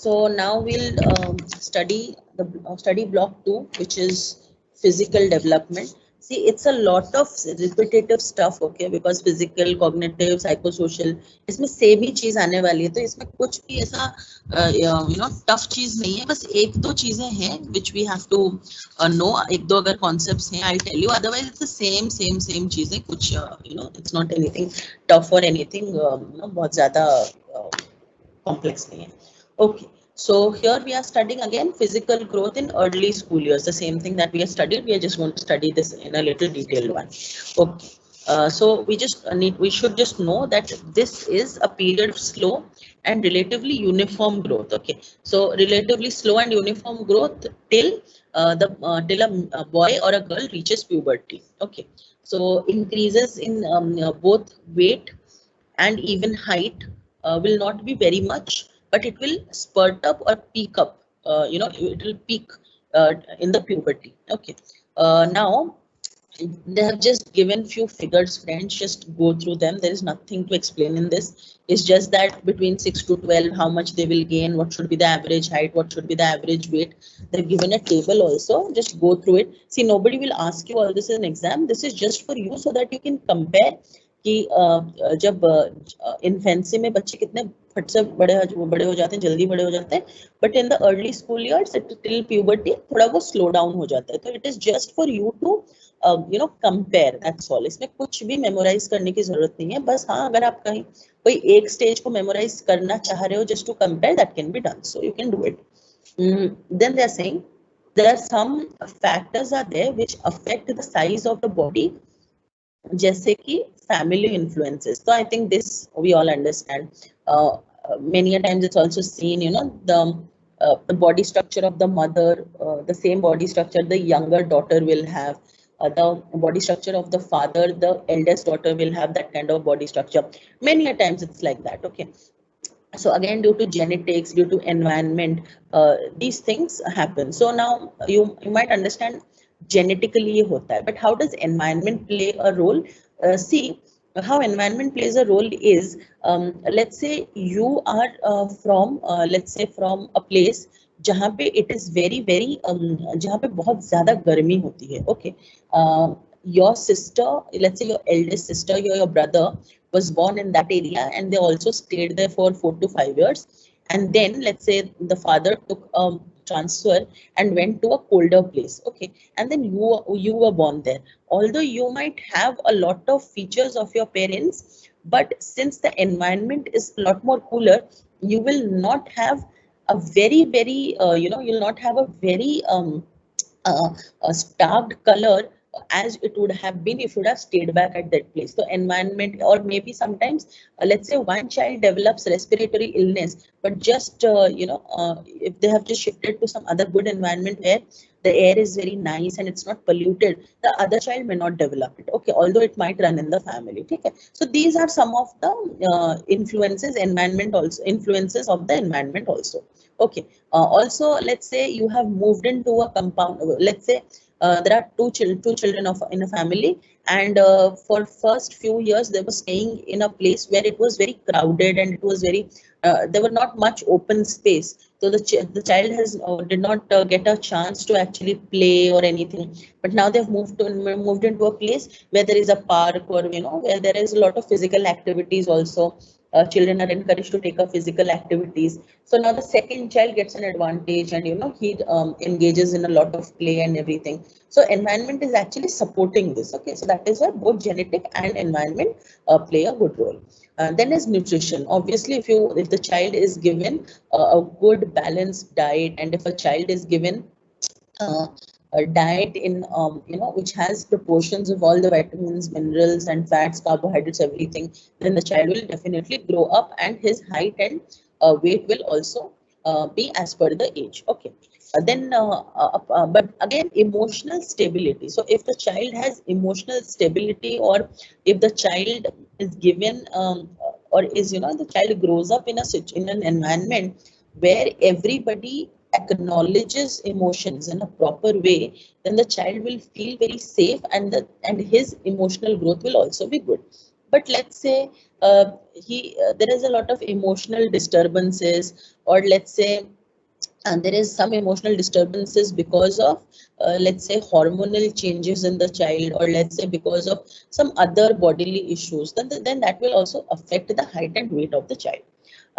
So now we'll study the study block 2, which is physical development. See, it's a lot of repetitive stuff, okay? Because physical, cognitive, psychosocial, इसमें same ही चीज आने वाली है, तो इसमें कुछ भी ऐसा टफ चीज नहीं है, बस एक दो चीजें हैं which we have to know, एक दो अगर concepts हैं I'll tell you, otherwise it's the same चीजें, कुछ it's not anything tough or anything बहुत ज्यादा complex नहीं है. Okay, so here we are studying again physical growth in early school years. The same thing that we have studied. We are just going to study this in a little detailed one. Okay. So we should just know that this is a period of slow and relatively uniform growth. Okay, so relatively slow and uniform growth till till a boy or a girl reaches puberty. Okay, so increases in both weight and even height will not be very much, but it will spurt up or peak up. It will peak in the puberty. Okay. Now they have just given few figures, friends. Just go through them. There is nothing to explain in this. It's just that between 6 to 12, how much they will gain, what should be the average height, what should be the average weight. They've given a table also. Just go through it. See, nobody will ask you all this in an exam. This is just for you so that you can compare कि जब infancy में बच्चे कितने फट से बड़े हो जाते हैं, जल्दी बड़े हो जाते हैं, but in the early school years till puberty थोड़ा वो स्लो डाउन हो जाता है. तो it is just for you to compare, that's all. इसमें कुछ भी मेमोराइज करने की जरूरत नहीं है, बस हाँ अगर आप कहीं कोई एक स्टेज को मेमोराइज करना चाह रहे हो just to compare, that can be done, so you can do it. Then they are saying there are some factors are there which affect the size of the body, जैसे कि family influences. So I think this we all understand. Many a times it's also seen, the body structure of the mother, the same body structure the younger daughter will have. The body structure of the father, the eldest daughter will have that kind of body structure. Many a times it's like that. Okay. So again, due to genetics, due to environment, these things happen. So now you might understand genetically ये होता है, but how does environment play a role? See, how environment plays a role is, let's say you are from a place जहाँ पे it is very जहाँ पे बहुत ज़्यादा गर्मी होती है. Okay, your sister, let's say your eldest sister, your brother was born in that area and they also stayed there for 4 to 5 years, and then let's say the father took a transfer and went to a colder place. Okay, and then you were born there. Although you might have a lot of features of your parents, but since the environment is a lot more cooler, you will not have a very you'll not have a very starved color as it would have been if you would have stayed back at that place. So environment, or maybe sometimes let's say one child develops respiratory illness, but just if they have just shifted to some other good environment where the air is very nice and it's not polluted, the other child may not develop it. Okay, although it might run in the family. Okay, so these are some of the influences of the environment also. Okay, also let's say you have moved into a compound. Let's say there are two children in a family, and for first few years they were staying in a place where it was very crowded and it was very there were not much open space. So the child has did not get a chance to actually play or anything. But now they've moved into a place where there is a park, or where there is a lot of physical activities also. Children are encouraged to take up physical activities. So now the second child gets an advantage, and he engages in a lot of play and everything. So environment is actually supporting this. Okay, so that is why both genetic and environment play a good role. Then is nutrition. Obviously, if the child is given a good balanced diet, and if a child is given a diet in which has proportions of all the vitamins, minerals, and fats, carbohydrates, everything, then the child will definitely grow up, and his height and weight will also be as per the age. Okay. But again, emotional stability. So if the child has emotional stability, or if the child is given or is the child grows up in an environment where everybody acknowledges emotions in a proper way, then the child will feel very safe, and his emotional growth will also be good. But let's say there is a lot of emotional disturbances, or let's say and there is some emotional disturbances because of let's say hormonal changes in the child, or let's say because of some other bodily issues, then that will also affect the height and weight of the child.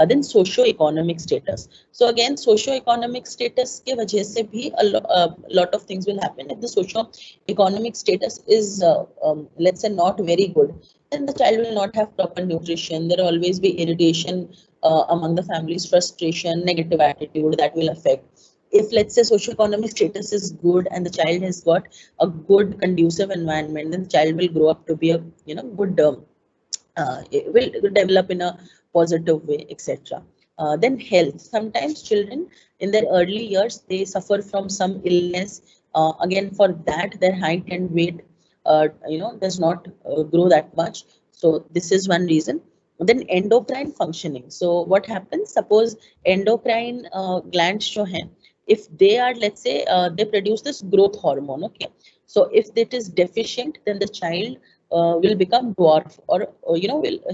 Then socio-economic status. So again, socio-economic status के वजह से भी lot of things will happen. If the socio-economic status is let's say not very good, then the child will not have proper nutrition. There will always be irritation among the families, frustration, negative attitude that will affect. If let's say socioeconomic status is good and the child has got a good conducive environment, then the child will grow up to be a good it will develop in a positive way, etc. Then health. Sometimes children in their early years they suffer from some illness. Again, for that their height and weight does not grow that much. So this is one reason. Then endocrine functioning. So what happens? Suppose endocrine glands show hai, if they are, let's say, they produce this growth hormone. Okay, so if it is deficient, then the child will become dwarf, or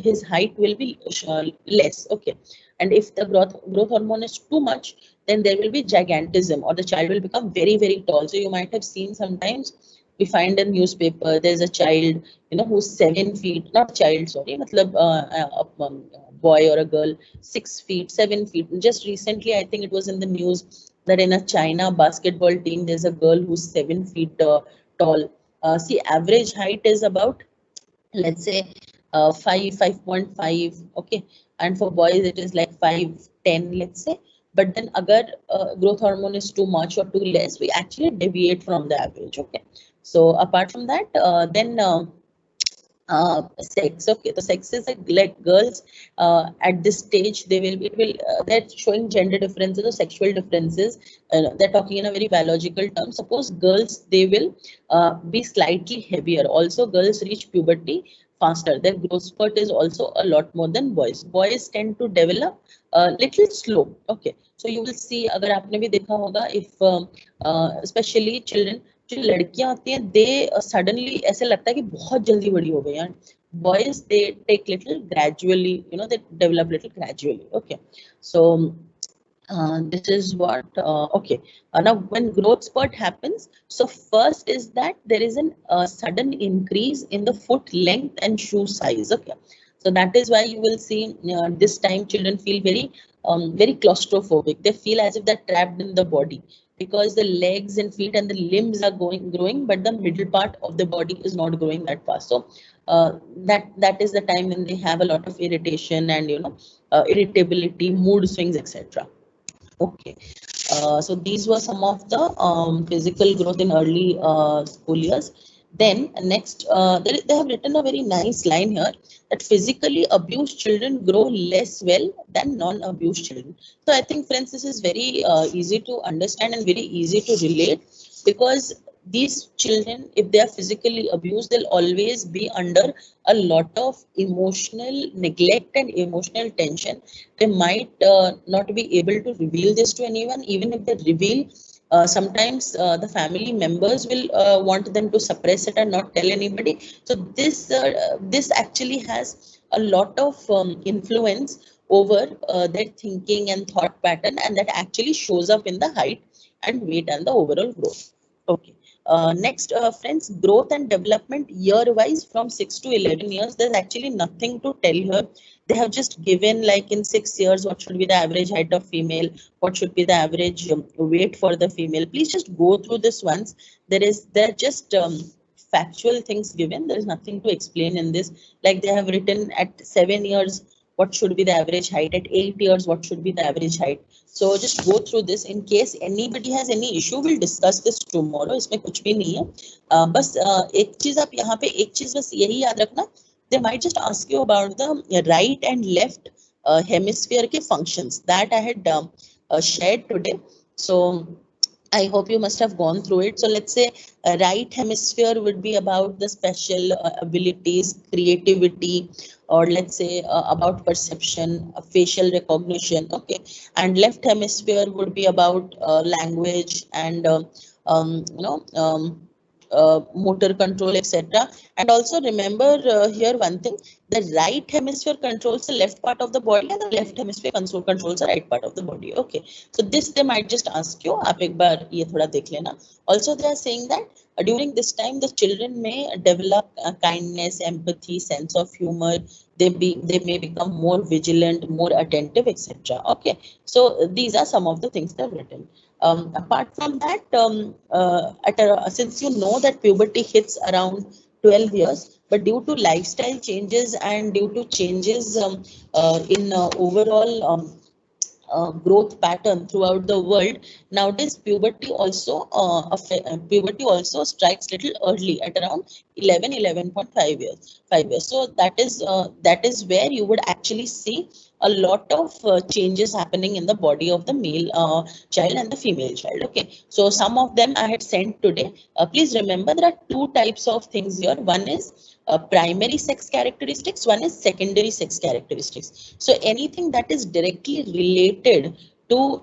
his height will be less. Okay, and if the growth hormone is too much, then there will be gigantism, or the child will become very very tall. So you might have seen sometimes we find in newspaper there's a child who's 7 feet, not child, sorry, matlab, boy or a girl, 6 feet, 7 feet. Just recently I think it was in the news that in a China basketball team there's a girl who's 7 feet tall. See, average height is about, let's say, 5.5. Okay, and for boys it is like 5'10", let's say. But then agar growth hormone is too much or too less, we actually deviate from the average. Okay, so apart from that, then sex. Okay, the sex is like girls at this stage they will they're showing gender differences or sexual differences. They're talking in a very biological term. Suppose girls, they will be slightly heavier. Also girls reach puberty faster. Their growth spurt is also a lot more than boys. Boys tend to develop a little slow. Okay, so you will see, अगर आपने भी देखा होगा, if especially children, जो लड़कियां होती हैं, they suddenly ऐसे लगता है कि बहुत जल्दी बड़ी हो गई हैं. Boys, they take little gradually, they develop little gradually. Okay, so this is what okay. Now when growth spurt happens, so first is that there is an sudden increase in the foot length and shoe size. Okay, so that is why you will see this time children feel very claustrophobic. They feel as if they're trapped in the body, because the legs and feet and the limbs are growing, but the middle part of the body is not growing that fast. So that is the time when they have a lot of irritation and irritability, mood swings, etc. Okay, so these were some of the physical growth in early school years. Then next, they have written a very nice line here, that physically abused children grow less well than non-abused children. So I think, friends, this is very easy to understand and very easy to relate, because these children, if they are physically abused, they'll always be under a lot of emotional neglect and emotional tension. They might not be able to reveal this to anyone. Even if they reveal, sometimes the family members will want them to suppress it and not tell anybody. So this actually has a lot of influence over their thinking and thought pattern, and that actually shows up in the height and weight and the overall growth. Okay. Next, friends, growth and development year-wise from 6 to 11 years. There's actually nothing to tell here. They have just given, like, in 6 years, what should be the average height of female, what should be the average weight for the female. Please just go through this once. There are just factual things given. There is nothing to explain in this. Like, they have written at 7 years, what should be the average height, at 8 years, what should be the average height. So just go through this. In case anybody has any issue, we'll discuss this tomorrow. इसमें कुछ भी नहीं है. बस एक चीज आप यहाँ पे एक चीज बस यही याद रखना. They might just ask you about the right and left hemisphere के functions that I had shared today. So I hope you must have gone through it. So let's say right hemisphere would be about the special abilities, creativity, or let's say about perception, facial recognition. Okay, and left hemisphere would be about language and motor control, etc. And also remember here one thing: the right hemisphere controls the left part of the body, and the left hemisphere controls the right part of the body. Okay, so this they might just ask you. आप एक बार ये थोड़ा देख लेना. Also, they are saying that during this time the children may develop kindness, empathy, sense of humor. They may become more vigilant, more attentive, etc. Okay, so these are some of the things they've written. Apart from that, since you know that puberty hits around 12 years, but due to lifestyle changes and due to changes in overall growth pattern throughout the world, nowadays puberty also strikes little early at around 11.5 years, 5 years. So that is where you would actually see a lot of changes happening in the body of the male child and the female child. Okay, so some of them I had sent today. Please remember there are two types of things here. One is primary sex characteristics, one is secondary sex characteristics. So anything that is directly related to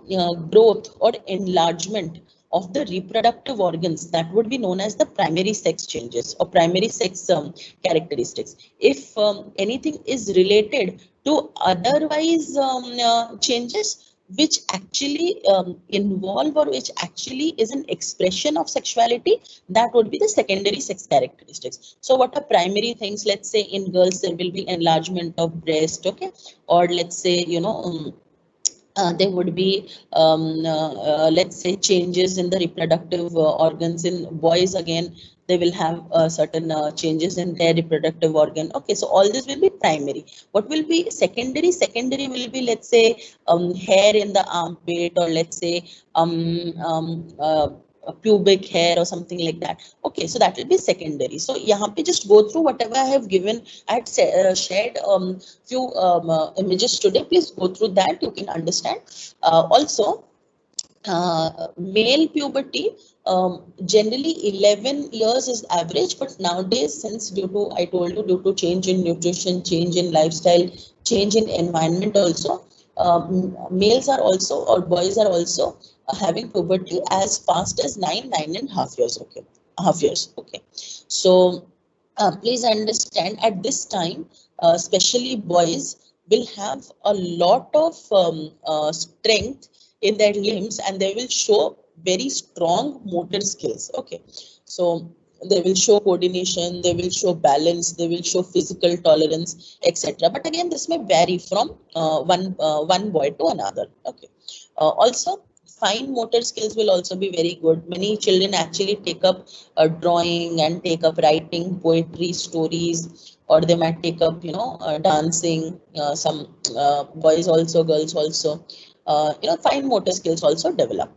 growth or enlargement of the reproductive organs, that would be known as the primary sex changes or primary sex characteristics. If anything is related to otherwise changes which actually involve or which actually is an expression of sexuality, that would be the secondary sex characteristics. So what are primary things? Let's say in girls there will be enlargement of breast, okay, or let's say there would be let's say changes in the reproductive organs. In boys again they will have certain changes in their reproductive organ. Okay, so all this will be primary. What will be secondary? Secondary will be, let's say, hair in the armpit, or let's say pubic hair or something like that. Okay, so that will be secondary. So यहाँ पे just go through whatever I have given. I had shared few images today. Please go through that. You can understand. Also, male puberty, generally 11 years is average, but nowadays, since due to, I told you, due to change in nutrition, change in lifestyle, change in environment also, males are also, or boys are also having puberty as fast as 9.5 years. Okay, half years. Okay, so please understand at this time, especially boys will have a lot of strength in their limbs, and they will show very strong motor skills. Okay, so they will show coordination, they will show balance, they will show physical tolerance, etc. But again, this may vary from one boy to another. Okay, also fine motor skills will also be very good. Many children actually take up drawing and take up writing, poetry, stories, or they might take up, dancing. Some boys also, girls also. Fine motor skills also develop.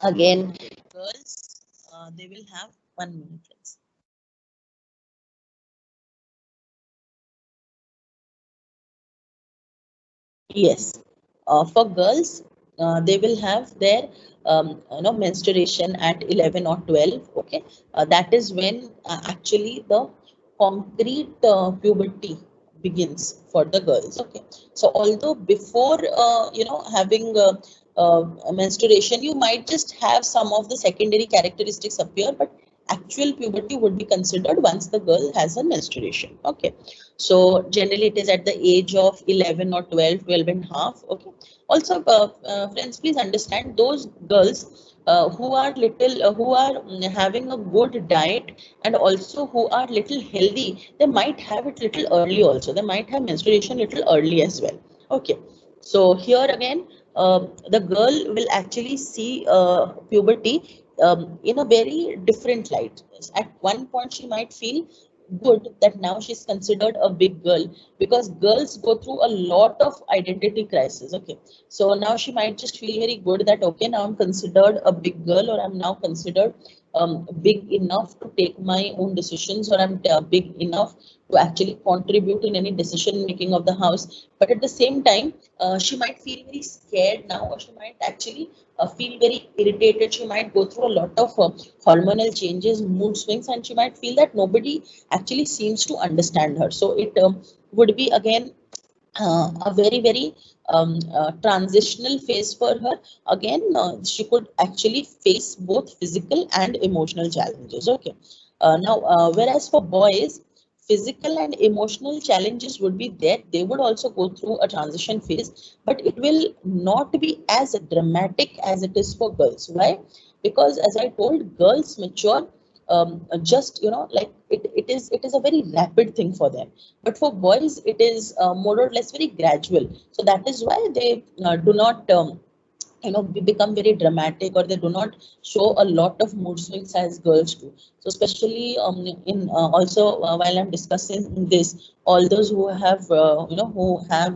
Again, girls, they will have 1 minute. Friends. Yes, for girls, they will have their menstruation at 11 or 12. Okay, that is when actually the concrete puberty begins for the girls. Okay, so although before having menstruation, you might just have some of the secondary characteristics appear, but actual puberty would be considered once the girl has a menstruation. Okay, so generally it is at the age of 11 or 12, 12 and a half. Okay, also friends, please understand those girls who are having a good diet and also who are little healthy, they might have it little early also. They might have menstruation little early as well. Okay, so here again, the girl will actually see puberty in a very different light. At one point, she might feel good that now she's considered a big girl, because girls go through a lot of identity crisis. Okay, so now she might just feel very good that okay, now I'm considered a big girl, or I'm now considered big enough to take my own decisions, or I'm big enough to actually contribute in any decision making of the house. But at the same time, she might feel very scared now, or she might actually feel very irritated. She might go through a lot of hormonal changes, mood swings, and she might feel that nobody actually seems to understand her. So it would be again a very transitional phase for her. Again, she could actually face both physical and emotional challenges. Okay. Now, whereas for boys, physical and emotional challenges would be there. They would also go through a transition phase, but it will not be as dramatic as it is for girls. Why? Because as I told, girls mature just, like it is a very rapid thing for them, but for boys it is more or less very gradual. So that is why they do not become very dramatic, or they do not show a lot of mood swings as girls do. So especially in also while I'm discussing this, all those who have who have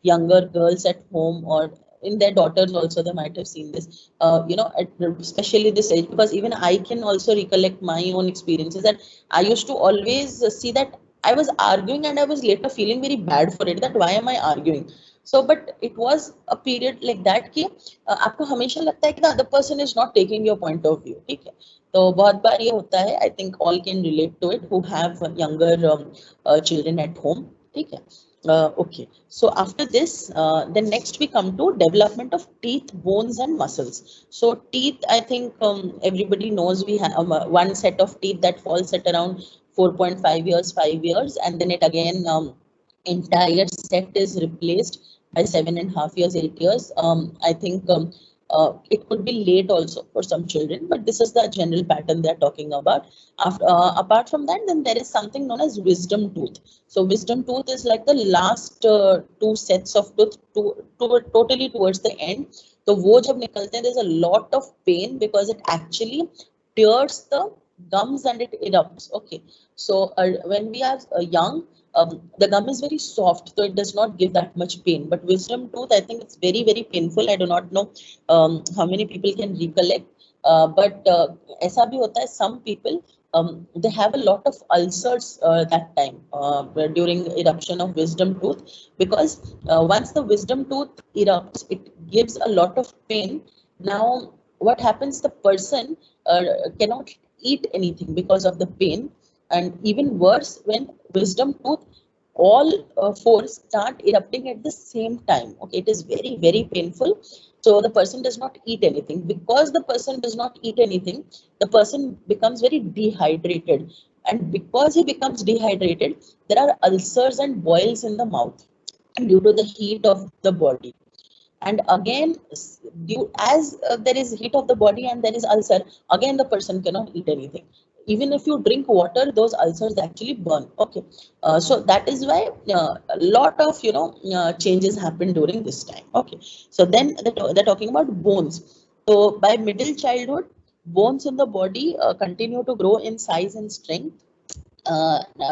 younger girls at home, or in their daughters also, they might have seen this, especially this age, because even I can also recollect my own experiences, that I used to always see that I was arguing and I was later feeling very bad for it, that why am I arguing? So but it was a period like that कि आपको हमेशा लगता है कि the other person is not taking your point of view, ठीक है? तो बहुत बार ये होता है, I think all can relate to it who have younger children at home, ठीक है? Okay, so after this, then next we come to development of teeth, bones, and muscles. So teeth, I think everybody knows we have one set of teeth that falls at around 4.5 years, 5 years, and then it again entire set is replaced by 7.5 years, 8 years. I think it could be late also for some children, but this is the general pattern they're talking about. After, apart from that, then there is something known as wisdom tooth. So wisdom tooth is like the last two sets of tooth totally towards the end. So वो जब निकलते हैं, there's a lot of pain because it actually tears the gums and it erupts. Okay, so when we are young, the gum is very soft, so it does not give that much pain. But wisdom tooth, I think it's very painful. I do not know how many people can recollect, but ऐसा भी होता है. Some people they have a lot of ulcers that time during eruption of wisdom tooth, because once the wisdom tooth erupts, it gives a lot of pain. Now, what happens? The person cannot eat anything because of the pain, and even worse, when wisdom tooth all four start erupting at the same time. Okay, it is very painful. So the person does not eat anything. Because the person does not eat anything, the person becomes very dehydrated, and because he becomes dehydrated, there are ulcers and boils in the mouth due to the heat of the body. And again, as there is heat of the body and there is ulcer, again the person cannot eat anything. Even if you drink water, those ulcers actually burn. Okay, so that is why a lot of changes happen during this time. Okay, so then they're talking about bones. So by middle childhood, bones in the body continue to grow in size and strength,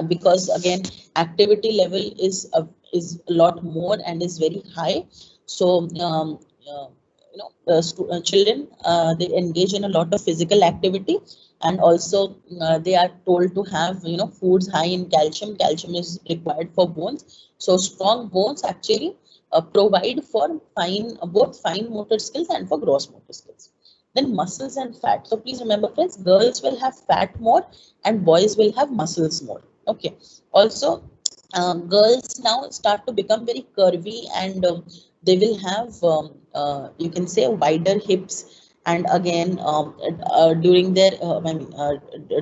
because again activity level is a lot more and is very high. So children, they engage in a lot of physical activity, and also they are told to have foods high in calcium. Calcium is required for bones. So strong bones actually provide for both fine motor skills and for gross motor skills. Then muscles and fat. So please remember, friends, girls will have fat more and boys will have muscles more. Okay. Also, girls now start to become very curvy, and they will have, you can say, wider hips. And again, during their,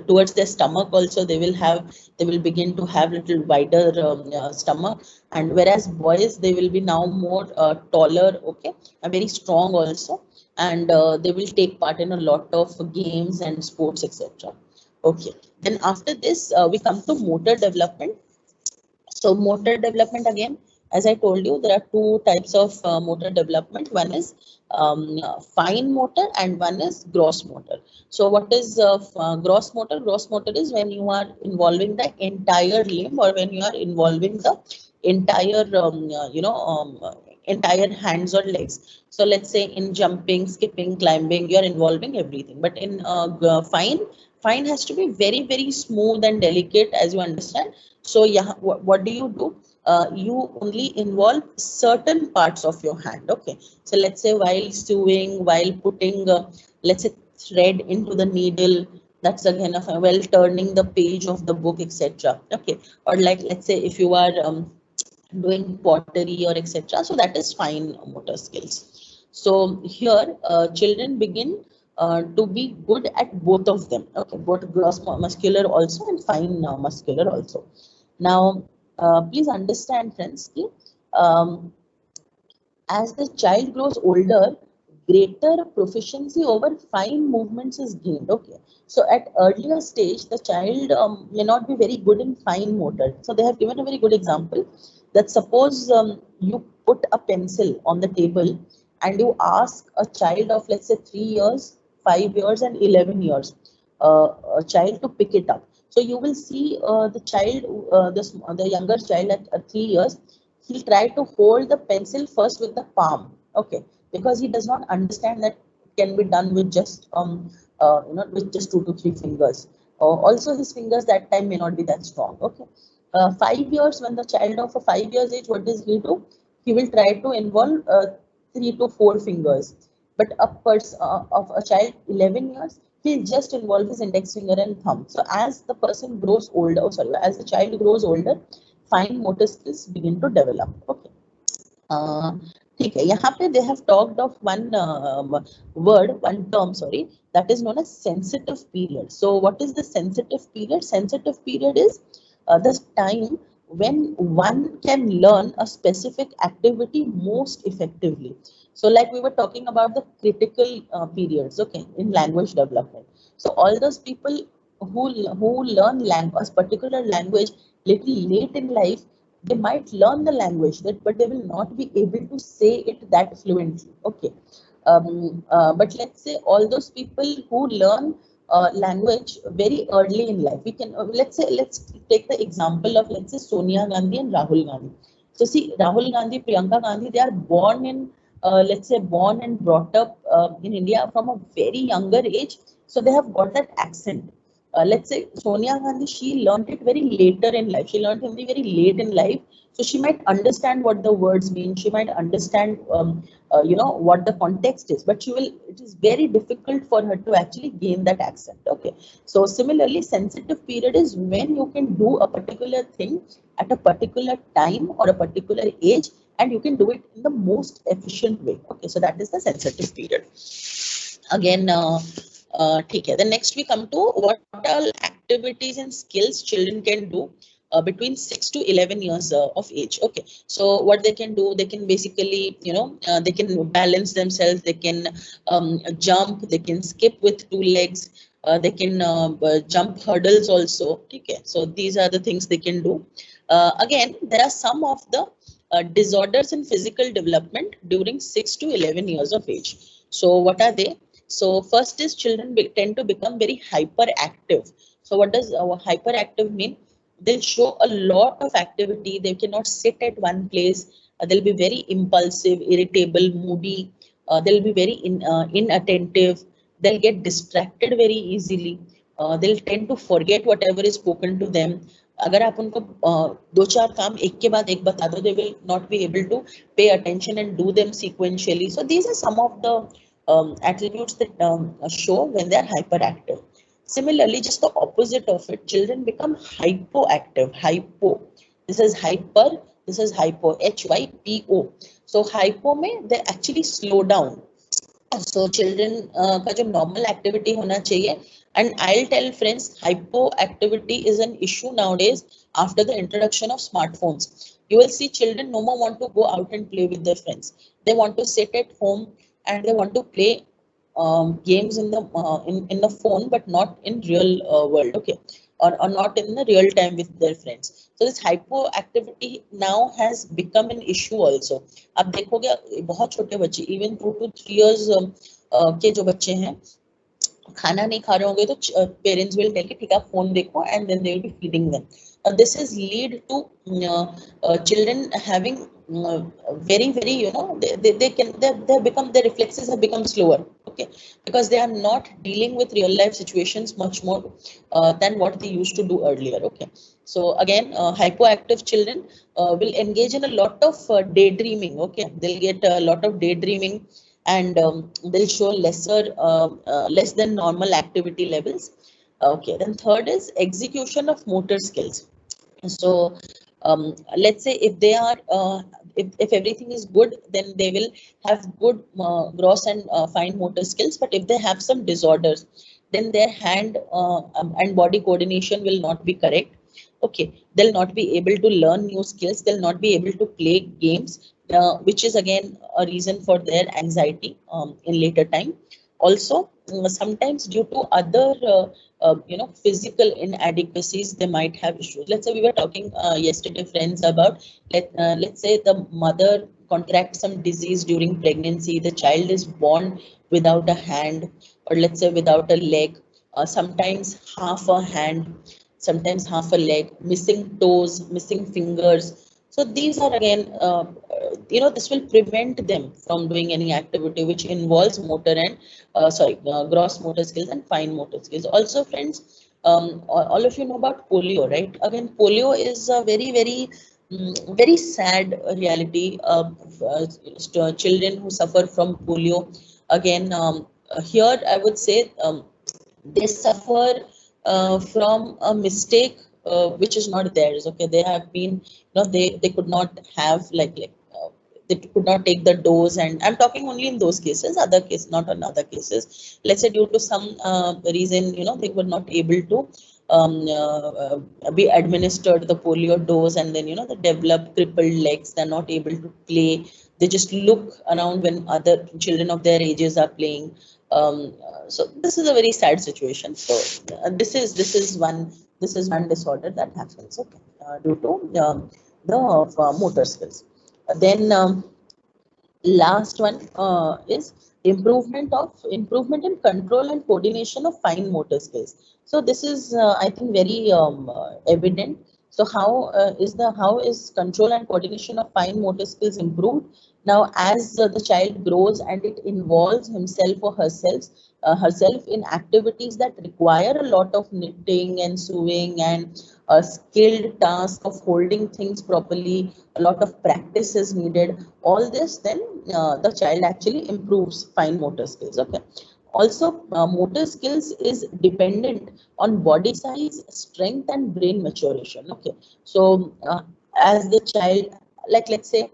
towards their stomach also, they will begin to have little wider stomach. And whereas boys, they will be now more taller, okay, and very strong also, and they will take part in a lot of games and sports, etc. Okay, then after this, we come to motor development. So motor development, again, as I told you, there are two types of motor development. One is fine motor and one is gross motor. So what is gross motor? Gross motor is when you are involving the entire limb, or when you are involving the entire, entire hands or legs. So let's say in jumping, skipping, climbing, you are involving everything. But in fine has to be very smooth and delicate, as you understand. So yeah, what do? You only involve certain parts of your hand. Okay, so let's say while sewing, while putting let's say thread into the needle, that's again of turning the page of the book, etc. Okay, or like let's say if you are doing pottery or etc. So that is fine motor skills. So here children begin to be good at both of them. Okay, both gross muscular also and fine muscular also. Now, please understand, friends, ki, um, as the child grows older, greater proficiency over fine movements is gained. Okay, so at earlier stage, the child may not be very good in fine motor. So they have given a very good example that suppose you put a pencil on the table and you ask a child of, let's say, 3 years, 5 years, and 11 years, a child to pick it up. So you will see the child, the younger child at 3 years, he'll try to hold the pencil first with the palm. Okay, because he does not understand that it can be done with just with just 2 to 3 fingers. Also, his fingers that time may not be that strong. Okay, 5 years, when the child of a 5 years age, what does he do? He will try to involve 3 to 4 fingers. But a person of a child 11 years, he'll just involve his index finger and thumb. So as the person grows older, oh sorry, as the child grows older, fine motor skills begin to develop. Okay. ठीक है, यहाँ पे they have talked of one one term, sorry, that is known as sensitive period. So what is the sensitive period? Sensitive period is the time when one can learn a specific activity most effectively. So like we were talking about the critical periods, okay, in language development. So all those people who learn language, a particular language little late in life, they might learn the language that, but they will not be able to say it that fluently. Okay, but let's say all those people who learn language very early in life, we can let's take the example of, let's say, Sonia Gandhi and Rahul Gandhi. So see, Rahul Gandhi, Priyanka Gandhi, they are born in let's say born and brought up in India from a very younger age, so they have got that accent. Let's say Sonia Gandhi, she learned it very later in life. She learned Hindi very late in life, so she might understand what the words mean. She might understand, what the context is, but she will. It is very difficult for her to actually gain that accent. Okay, so similarly, sensitive period is when you can do a particular thing at a particular time or a particular age, and you can do it in the most efficient way. Okay, so that is the sensitive period. Again. ठीक है. Then next we come to what all activities and skills children can do between 6 to 11 years of age. Okay, so what they can do, they can basically, they can balance themselves, they can jump, they can skip with 2 legs, they can jump hurdles also. Okay, so these are the things they can do. Again, there are some of the disorders in physical development during 6 to 11 years of age. So what are they? So first is children tend to become very hyperactive. So what does hyperactive mean? They'll show a lot of activity. They cannot sit at one place. They'll be very impulsive, irritable, moody. They'll be very inattentive. They'll get distracted very easily. They'll tend to forget whatever is spoken to them. अगर आप उनको 2-4 काम एक के बाद एक बता दो, they will not be able to pay attention and do them sequentially. So these are some of the attributes that show when they are hyperactive. Similarly, just the opposite of it, children become hypoactive. Hypo. This is hyper. This is hypo. HYPO. So hypo में they actually slow down. So children का जो normal activity होना चाहिए, and I'll tell friends, hypoactivity is an issue nowadays after the introduction of smartphones. You will see children no more want to go out and play with their friends. They want to sit at home and they want to play games in the in the phone, but not in real world. Okay, or not in the real time with their friends. So this hypoactivity now has become an issue also. आप देखोगे बहुत छोटे बच्चे, even 2 to 3 years के जो बच्चे हैं, खाना नहीं खा रहे होंगे तो पेरेंट्स विल टेल कि ठीक है फोन देखो, and then they will be feeding them. This is lead to children having very they become, their reflexes have become slower. Okay, because they are not dealing with real life situations much more than what they used to do earlier. Okay, so again, hypoactive children will engage in a lot of daydreaming. Okay, they'll get a lot of daydreaming, and they'll show less than normal activity levels. Okay, then third is execution of motor skills. So let's say if they are if everything is good, then they will have good gross and fine motor skills. But if they have some disorders, then their hand and body coordination will not be correct. Okay, they'll not be able to learn new skills, they'll not be able to play games, which is again a reason for their anxiety in later time. Also, sometimes due to other physical inadequacies, they might have issues. Let's say we were talking yesterday, friends, about let's say the mother contracts some disease during pregnancy, the child is born without a hand, or let's say without a leg, sometimes half a hand, sometimes half a leg, missing toes, missing fingers. So these are again, this will prevent them from doing any activity which involves motor and gross motor skills and fine motor skills. Also, friends, all of you know about polio, right? Again, polio is a very sad reality of children who suffer from polio. Again, here I would say they suffer from a mistake which is not theirs. Okay, they have been, they could not have they could not take the dose, and I'm talking only in those cases. Other cases, not on other cases. Let's say due to some reason, they were not able to be administered the polio dose, and then they develop crippled legs. They're not able to play. They just look around when other children of their ages are playing. So this is a very sad situation. So this is one disorder that happens, okay, due to the motor skills. Then last one is improvement in control and coordination of fine motor skills. So this is I think very evident. So how is control and coordination of fine motor skills improved? Now, as the child grows and it involves himself or herself in activities that require a lot of knitting and sewing and a skilled task of holding things properly, a lot of practice is needed. All this, then the child actually improves fine motor skills. Okay. Also, motor skills is dependent on body size, strength, and brain maturation. Okay. So, as the child, like let's say,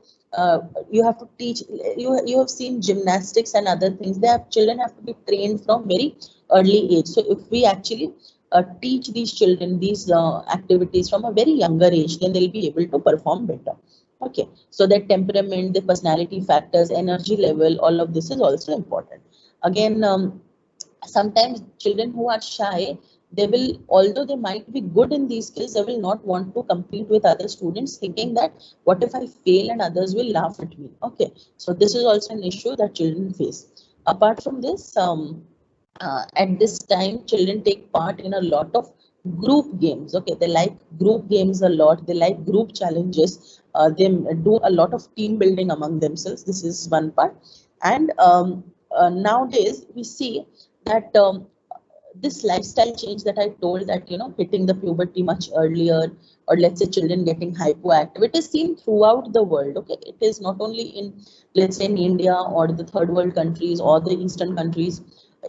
you have to teach. You have seen gymnastics and other things. Children have to be trained from very early age. So, if we actually teach these children these activities from a very younger age, then they'll be able to perform better. Okay, so their temperament, the personality factors, energy level, all of this is also important. Again, sometimes children who are shy, they will, although they might be good in these skills, they will not want to compete with other students, thinking that what if I fail and others will laugh at me. Okay, so this is also an issue that children face. Apart from this, at this time, children take part in a lot of group games. Okay, they like group games a lot. They like group challenges. They do a lot of team building among themselves. This is one part. And nowadays, we see that this lifestyle change that I told, that hitting the puberty much earlier, or let's say children getting hypoactive, it is seen throughout the world. Okay, it is not only in, let's say, in India or the third world countries or the eastern countries.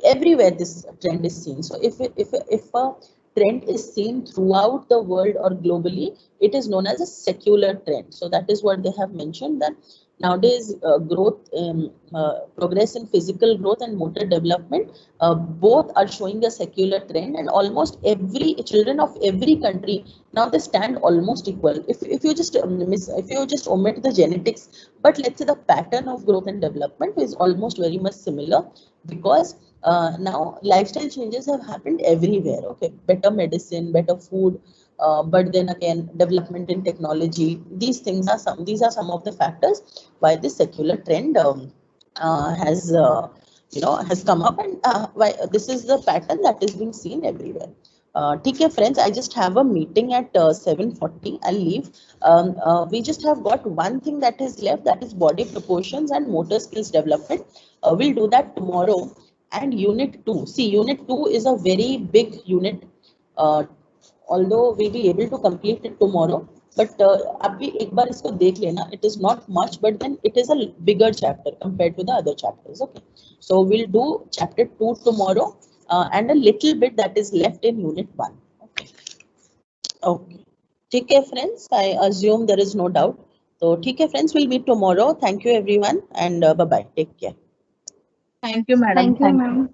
Everywhere this trend is seen. So if a trend is seen throughout the world or globally, it is known as a secular trend. So that is what they have mentioned, that nowadays progress in physical growth and motor development, both are showing a secular trend, and almost every children of every country now, they stand almost equal. If you just if you just omit the genetics, but let's say the pattern of growth and development is almost very much similar, because now lifestyle changes have happened everywhere. Okay, better medicine, better food, but then again, development in technology. These are some of the factors why this secular trend has come up, and why this is the pattern that is being seen everywhere. Okay, friends, I just have a meeting at 7:40. I'll leave. We just have got one thing that is left, that is body proportions and motor skills development. We'll do that tomorrow. And unit 2. See, unit 2 is a very big unit. Although we'll be able to complete it tomorrow, but abhi ek baar isko dekh lena. It is not much, but then it is a bigger chapter compared to the other chapters. Okay, so we'll do chapter 2 tomorrow, and a little bit that is left in unit 1. Okay. Okay. ठीक है friends, I assume there is no doubt. So ठीक है friends, we'll meet tomorrow. Thank you everyone and bye bye. Take care. Thank you, madam. Thank you, ma'am.